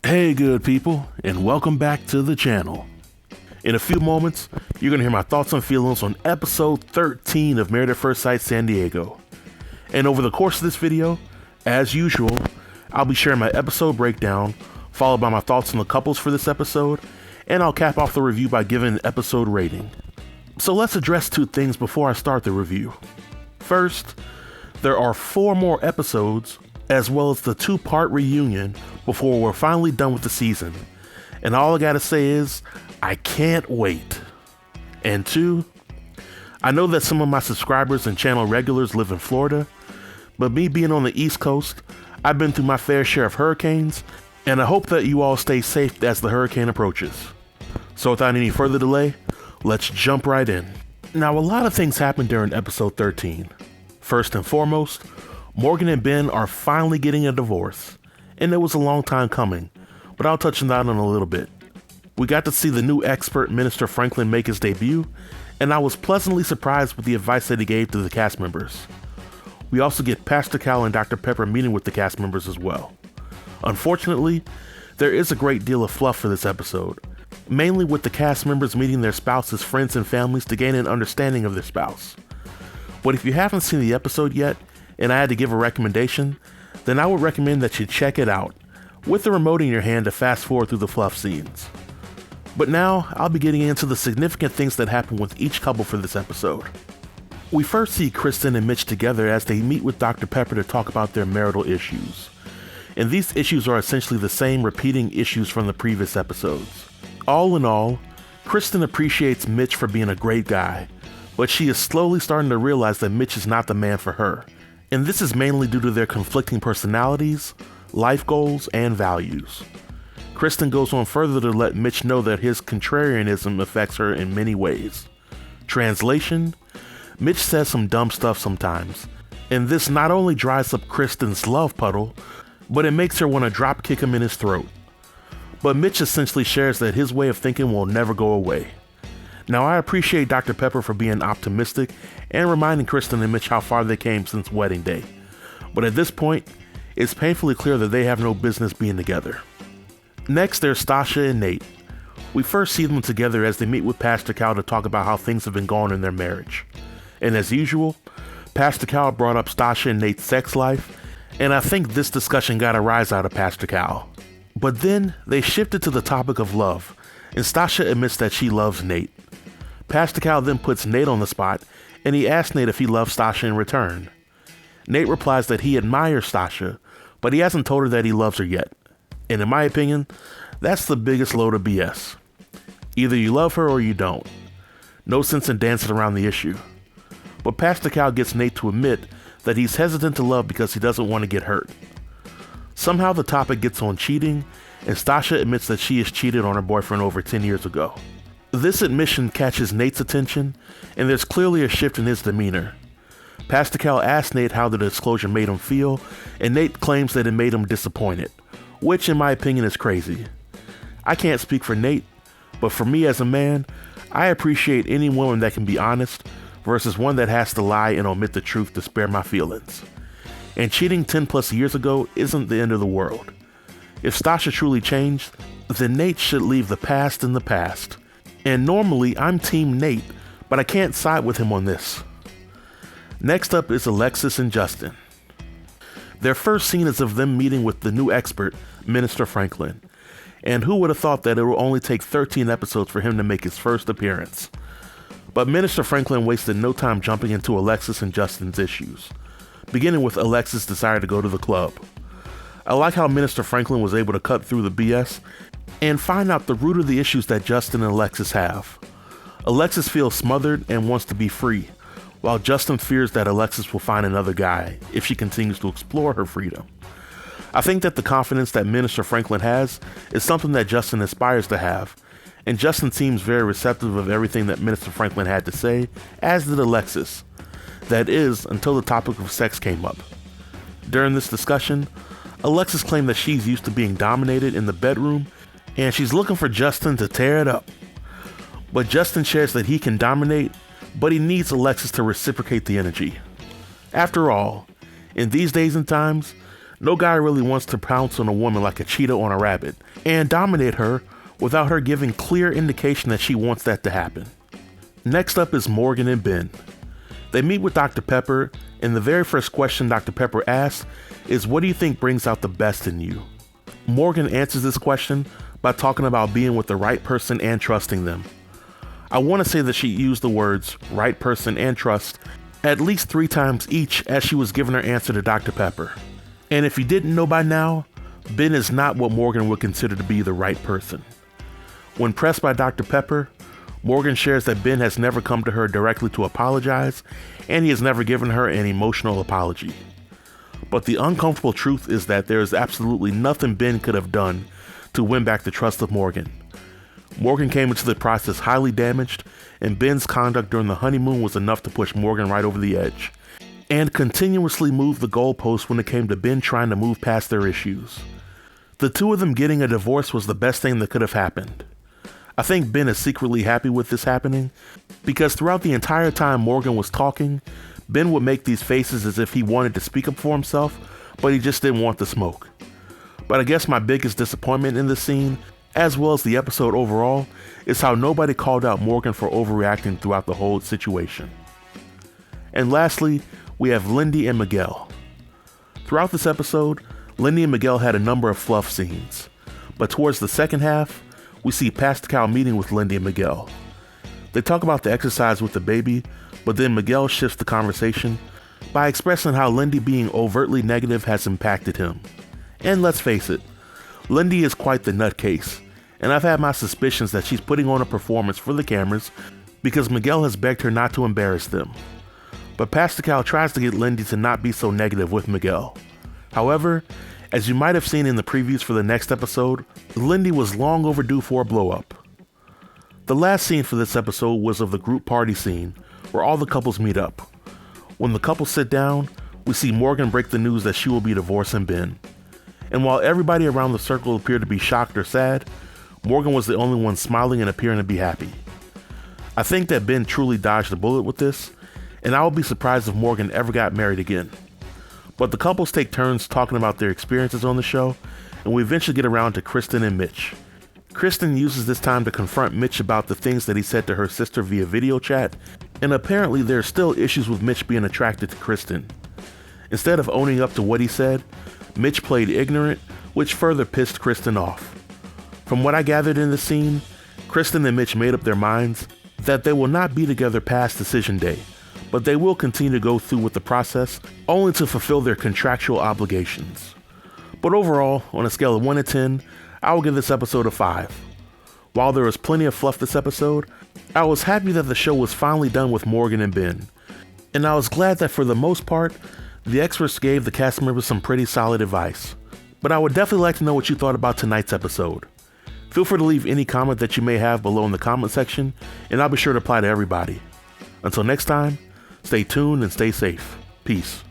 Hey good people, and welcome back to the channel. In a few moments, you're going to hear my thoughts and feelings on episode 13 of Married at First Sight San Diego. And over the course of this video, as usual, I'll be sharing my episode breakdown, followed by my thoughts on the couples for this episode, and I'll cap off the review by giving an episode rating. So let's address two things before I start the review. First, there are 4 more episodes, as well as the 2-part reunion before we're finally done with the season. And all I gotta say is, I can't wait. And 2, I know that some of my subscribers and channel regulars live in Florida, but me being on the East Coast, I've been through my fair share of hurricanes, and I hope that you all stay safe as the hurricane approaches. So without any further delay, let's jump right in. Now, a lot of things happened during episode 13. First and foremost, Morgan and Binh are finally getting a divorce, and it was a long time coming, but I'll touch on that in a little bit. We got to see the new expert Minister Franklin make his debut, and I was pleasantly surprised with the advice that he gave to the cast members. We also get Pastor Cal and Dr. Pepper meeting with the cast members as well. Unfortunately, there is a great deal of fluff for this episode, mainly with the cast members meeting their spouses, friends, and families to gain an understanding of their spouse. But if you haven't seen the episode yet, and I had to give a recommendation, then I would recommend that you check it out, with the remote in your hand to fast forward through the fluff scenes. But now, I'll be getting into the significant things that happen with each couple for this episode. We first see Krysten and Mitch together as they meet with Dr. Pepper to talk about their marital issues. And these issues are essentially the same repeating issues from the previous episodes. All in all, Krysten appreciates Mitch for being a great guy, but she is slowly starting to realize that Mitch is not the man for her. And this is mainly due to their conflicting personalities, life goals, and values. Krysten goes on further to let Mitch know that his contrarianism affects her in many ways. Translation: Mitch says some dumb stuff sometimes, and this not only dries up Krysten's love puddle, but it makes her want to drop kick him in his throat. But Mitch essentially shares that his way of thinking will never go away. Now, I appreciate Dr. Pepper for being optimistic and reminding Krysten and Mitch how far they came since wedding day. But at this point, it's painfully clear that they have no business being together. Next, there's Stacia and Nate. We first see them together as they meet with Pastor Cal to talk about how things have been going in their marriage. And as usual, Pastor Cal brought up Stacia and Nate's sex life, and I think this discussion got a rise out of Pastor Cal. But then, they shifted to the topic of love, and Stacia admits that she loves Nate. Pastor Cal then puts Nate on the spot, and he asks Nate if he loves Stacia in return. Nate replies that he admires Stacia, but he hasn't told her that he loves her yet. And in my opinion, that's the biggest load of BS. Either you love her or you don't. No sense in dancing around the issue. But Pastor Cal gets Nate to admit that he's hesitant to love because he doesn't want to get hurt. Somehow the topic gets on cheating, and Stacia admits that she has cheated on her boyfriend over 10 years ago. This admission catches Nate's attention, and there's clearly a shift in his demeanor. Pastor Cal asks Nate how the disclosure made him feel, and Nate claims that it made him disappointed, which in my opinion is crazy. I can't speak for Nate, but for me as a man, I appreciate any woman that can be honest versus one that has to lie and omit the truth to spare my feelings. And cheating 10 plus years ago isn't the end of the world. If Stacia truly changed, then Nate should leave the past in the past. And normally I'm Team Nate, but I can't side with him on this. Next up is Alexis and Justin. Their first scene is of them meeting with the new expert, Minister Franklin. And who would have thought that it will only take 13 episodes for him to make his first appearance? But Minister Franklin wasted no time jumping into Alexis and Justin's issues, beginning with Alexis' desire to go to the club. I like how Minister Franklin was able to cut through the BS and find out the root of the issues that Justin and Alexis have. Alexis feels smothered and wants to be free, while Justin fears that Alexis will find another guy if she continues to explore her freedom. I think that the confidence that Minister Franklin has is something that Justin aspires to have, and Justin seems very receptive of everything that Minister Franklin had to say, as did Alexis. That is, until the topic of sex came up. During this discussion, Alexis claimed that she's used to being dominated in the bedroom, and she's looking for Justin to tear it up. But Justin shares that he can dominate, but he needs Alexis to reciprocate the energy. After all, in these days and times, No guy really wants to pounce on a woman like a cheetah on a rabbit and dominate her without her giving clear indication that she wants that to happen. Next up is Morgan and Binh. They meet with Dr. Pepper, and the very first question Dr. Pepper asks is, what do you think brings out the best in you? Morgan answers this question by talking about being with the right person and trusting them. I want to say that she used the words right person and trust at least 3 times each as she was giving her answer to Dr. Pepper. And if you didn't know by now, Binh is not what Morgan would consider to be the right person. When pressed by Dr. Pepper, Morgan shares that Binh has never come to her directly to apologize, and he has never given her an emotional apology. But the uncomfortable truth is that there is absolutely nothing Binh could have done to win back the trust of Morgan. Morgan came into the process highly damaged, and Binh's conduct during the honeymoon was enough to push Morgan right over the edge, and continuously moved the goalposts when it came to Binh trying to move past their issues. The two of them getting a divorce was the best thing that could have happened. I think Binh is secretly happy with this happening, because throughout the entire time Morgan was talking, Binh would make these faces as if he wanted to speak up for himself, but he just didn't want the smoke. But I guess my biggest disappointment in this scene, as well as the episode overall, is how nobody called out Morgan for overreacting throughout the whole situation. And lastly, we have Lindy and Miguel. Throughout this episode, Lindy and Miguel had a number of fluff scenes, but towards the second half, we see Pascal meeting with Lindy and Miguel. They talk about the exercise with the baby, but then Miguel shifts the conversation by expressing how Lindy being overtly negative has impacted him. And let's face it, Lindy is quite the nutcase, and I've had my suspicions that she's putting on a performance for the cameras because Miguel has begged her not to embarrass them. But Pascal tries to get Lindy to not be so negative with Miguel. However, as you might have seen in the previews for the next episode, Lindy was long overdue for a blow-up. The last scene for this episode was of the group party scene, where all the couples meet up. When the couples sit down, we see Morgan break the news that she will be divorcing Binh. And while everybody around the circle appeared to be shocked or sad, Morgan was the only one smiling and appearing to be happy. I think that Binh truly dodged a bullet with this, and I would be surprised if Morgan ever got married again. But the couples take turns talking about their experiences on the show, and we eventually get around to Krysten and Mitch. Krysten uses this time to confront Mitch about the things that he said to her sister via video chat, and apparently there are still issues with Mitch being attracted to Krysten. Instead of owning up to what he said, Mitch played ignorant, which further pissed Krysten off. From what I gathered in the scene, Krysten and Mitch made up their minds that they will not be together past decision day, but they will continue to go through with the process only to fulfill their contractual obligations. But overall, on a scale of 1 to 10, I will give this episode a 5. While there was plenty of fluff this episode, I was happy that the show was finally done with Morgan and Binh, and I was glad that for the most part, the experts gave the cast members some pretty solid advice. But I would definitely like to know what you thought about tonight's episode. Feel free to leave any comment that you may have below in the comment section, and I'll be sure to reply to everybody. Until next time, stay tuned and stay safe. Peace.